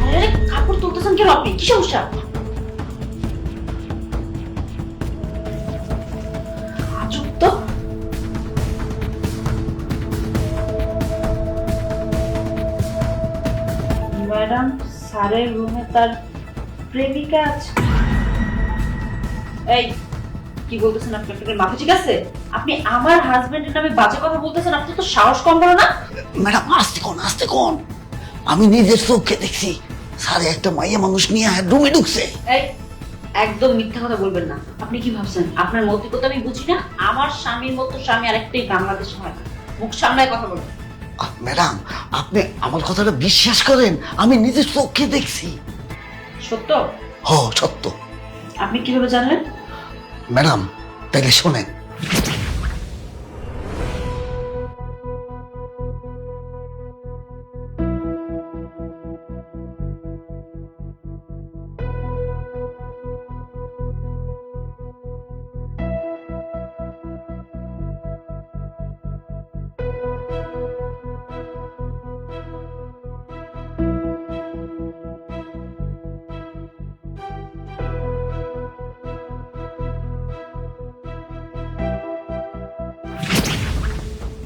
আরে কাপড় তুলতেছেন কেন আপনি? কি সমস্যা? আজব তো। ম্যাডাম, স্যারের রুমে তার প্রেমিকা আছে। এই কি বলতেছেন আপনি? আপনার মাথা ঠিক আছে? আপনি আমার হাজবেন্ডের নামে বাজে কথা বলতেছেন, আপনার তো সাহস কম বলো না? ম্যাডাম আস্তে কোন আস্তে কোন, আমি নিজের চোখে দেখছি স্যার একটা মাইয়া মানুষ নিয়ে রুমে ঢুকছে। এই একদম মিথ্যা কথা বলবেন না। আপনি কি ভাবছেন আপনার মতিগত আমি বুঝি না? আমার স্বামীর মতো স্বামী আরেকটাই বাংলাদেশে হয় না। মুখ সামলায় কথা বলুন। ম্যাডাম আপনি আমার কথাটা বিশ্বাস করেন, আমি নিজের চোখে দেখছি। সত্য? হ সত্য। আপনি কিভাবে জানলেন? ম্যাডাম তাইলে শোনেন।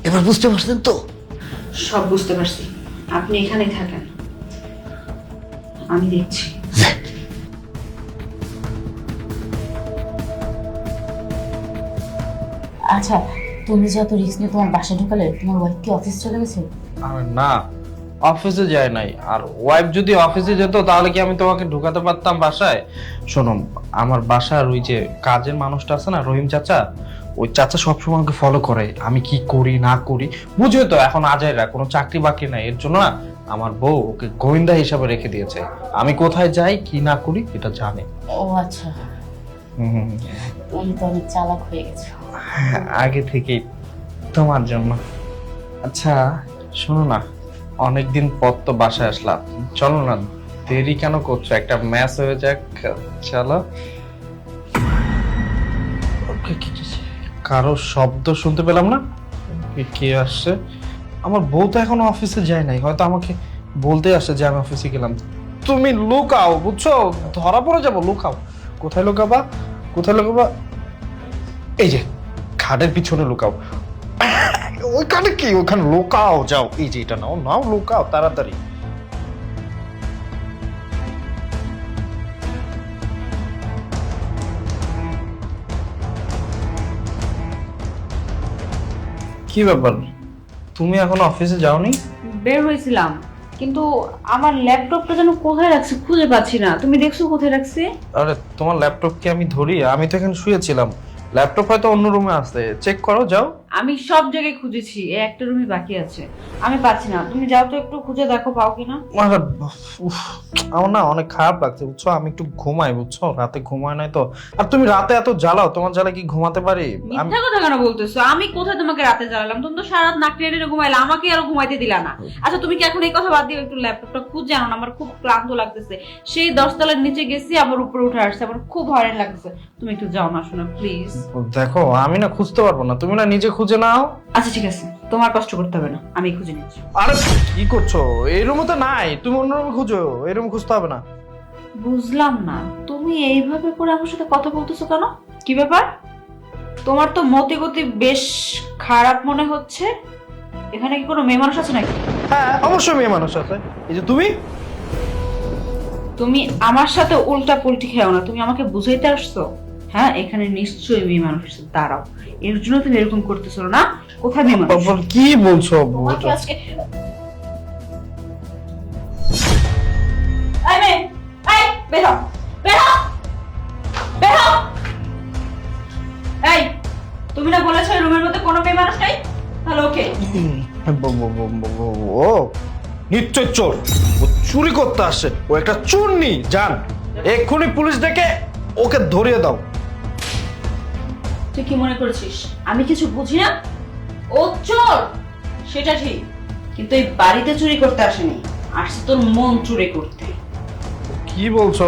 এবার বুঝতে পারছেন তো? সব বুঝতে পারছি। আপনি এখানে থাকেন, আমি দেখছি। আচ্ছা, তুমি যে এত রিস্ক নিয়ে তোমার বাসায় ঢুকালে, তোমার ওয়াইফ কি অফিস চলে গেছে? আরে না, অফিসে যায় নাই। আর ওয়াইফ যদি অফিসে যেত তাহলে কি আমি তোমাকে ঢুকাতে পারতাম বাসায়? শোনো, আমার বাসার ওই যে কাজের মানুষটা আছে না, রহিম চাচা, ওই চাচা সবসময় আমাকে ফলো করে, আমি কি করি না করি। বুঝবে তো, এখন আজাইরা কোনো চাকরি বাকরি নাই, এর জন্য না আমার বউ ওকে গোয়েন্দা হিসাবে রেখে দিয়েছে। আমি কোথায় যাই কি না করি এটা জানে। ও আচ্ছা, হুম, তুমি তো অনেক চালাক হয়ে গেছো। হ্যাঁ, আগে থেকেই তোমার জন্য। আচ্ছা শোনো না, অনেকদিন পর তো বাসায় আসলাম, চলো না, দেরি কেন করছো? একটা ম্যাচ হয়ে যাক, চলো। কারো শব্দ শুনতে পেলাম না। কে আসছে? আমার বউ তো এখনো অফিসে যায় নাই, হয়তো আমাকে বলতে আসছে যে আমি অফিসে গেলাম। তুমি লুকাও, বুঝছো, ধরা পড়ে যাবো। লুকাও। কোথায় লুকাবা? কোথায় লুকাবা? এই যে খাটের পিছনে লুকাও। ওইখানে কি? ওখানে লুকাও, যাও। এই যে এটা নাও, নাও, লুকাও তাড়াতাড়ি। কি ব্যাপার, তুমি এখন অফিসে যাওনি? বের হয়েছিলাম, কিন্তু আমার ল্যাপটপটা যেন কোথায় রাখছি খুঁজে পাচ্ছি না। তুমি দেখছো কোথায় রাখছি? আরে তোমার ল্যাপটপ কি আমি ধরি? আমি তো এখানে শুয়েছিলাম, ল্যাপটপ হয়তো অন্য রুমে আছে, চেক করো, যাও। আমি সব জায়গায় খুঁজেছি, এই একটা রুমই বাকি আছে, আমি পাচ্ছি না। তুমি যাও তো একটু খুঁজে দেখো, পাও কিনা। আরে, উফ, আমার না অনেক খারাপ লাগছে, বুঝছো, আমি একটু ঘুমাই, বুঝছো, রাতে ঘুমায় নাই তো। আর তুমি রাতে এত জ্বালাও, তোমার জ্বালা কি ঘুমাতে পারি? মিথ্যা কথা কেন বলতেছো? আমি কোথায় তোমাকে রাতে জ্বালালাম? তুমি তো সারা রাত নাক টেনে ঘুমাইলা, আমাকে আরো ঘুমাইতে দিলা না। আচ্ছা তুমি কি এখন এই কথা বাদ দিও, একটু ল্যাপটপটা খুঁজে আনো না, আমার খুব ক্লান্ত লাগতেছে। সেই 10 তলার নিচে গেছি, আবার উপরে উঠে আসছে, আমার খুব হয়রান লাগতেছে। তুমি একটু যাও না, শোনা প্লিজ। দেখো আমি না খুঁজতে পারবো না, তুমি না নিজে খুঁজে নাও। আচ্ছা ঠিক আছে, তোমার কষ্ট করতে হবে না, আমি খুঁজে নিচ্ছি। আরে কি করছো? এই রুমে তো নাই, তুমি অন্য রুমে খুঁজো, এই রুমে খুঁজতে হবে না। বুঝলাম না, তুমি এইভাবে করে আমার সাথে কথা বলতেছো কেন? কি ব্যাপার? তোমার তো মতি গতি বেশ খারাপ মনে হচ্ছে। এখানে কি কোনো মেয়ে মানুষ আছে নাকি? হ্যাঁ অবশ্যই মেয়ে মানুষ আছে, এই যে তুমি। তুমি আমার সাথে উল্টা পুল্টি খেও না, তুমি আমাকে বুঝাইতে আসছো? হ্যাঁ, এখানে নিশ্চয়ই মেয়ে মানুষ আছে, দাঁড়াও। এর জন্য তুমি এরকম করতেছো না? কোথায় মেয়ে মানুষ? কি বলছো? তোমাকে আজকে এই মেয়ে, এই বের হও, বের হও, বের হও। এই তুমি না বলেছো রুমের মধ্যে কোনো মেয়ে মানুষ নাই? তাহলে ওকে। ও নিশ্চয় চোর, ও চুরি করতে আসছে, ও একটা চুরনি। জান, এক্ষুনি পুলিশ ডেকে ওকে ধরিয়ে দাও। তুই কি মনে করছিস আমি কিছু বুঝি না? ও চোর সেটা ঠিক, কিন্তু এই বাড়িতে চুরি করতে আসেনি, আসছে তোর মন চুরি করতে। কি বলছো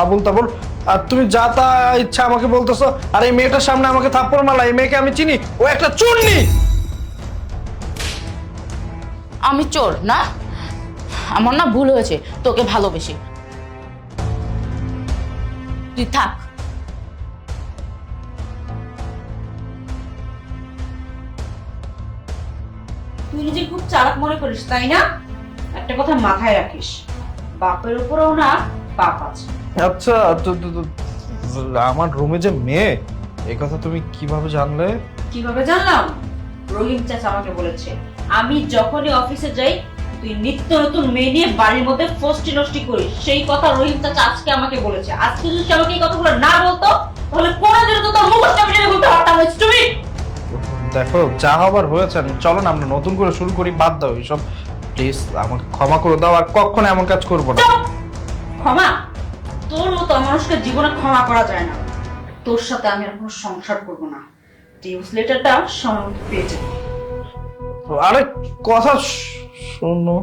আবুল তাবুল? আর তুমি যা তা ইচ্ছা আমাকে বলতেছো, আর এই মেয়েটার সামনে আমাকে থাপ্পড় মারলা। এই মেয়েকে আমি চিনি, ও একটা চুরনি। আমি চোর না? আমার না ভুল হয়েছে তোকে ভালোবেসে। তুই থাক। তুই নিজে খুব চালাক মনে করিস তাই না? একটা কথা মাথায় রাখিস, বাপের উপরেও না বাপ আছে। আচ্ছা আমার রুমে যে মেয়ে, এই কথা তুমি কিভাবে জানলে? কিভাবে জানলাম? রহিম চাচা আমাকে বলেছে। আমি যখনই অফিসে যাই তুই নিত্য নতুন মেয়ে নিয়ে বাড়ির মধ্যে ফষ্টি নষ্টি করিস, সেই কথা রহিম চাচা আজকে আমাকে বলেছে। আজকে যদি সে আমাকে এই কথাগুলো না বলতো তাহলে কোনোদিন তো তোর মুখটা আমি বলতে পারতাম না। তুমি দেখো যা হবার হয়েছে, চলো না আমরা নতুন করে শুরু করি, বাদ দাও এইসব প্লিজ, আমাকে ক্ষমা করে দাও, আর কখনো এমন কাজ করবো না। ক্ষমা? তোর মতো মানুষকে জীবনে ক্ষমা করা যায় না। তোর সাথে আমি আর কোনো সংসার করবো না। ডিভোর্স লেটারটা সময় মতো পেয়ে যাবি। আরে কথা শোনো।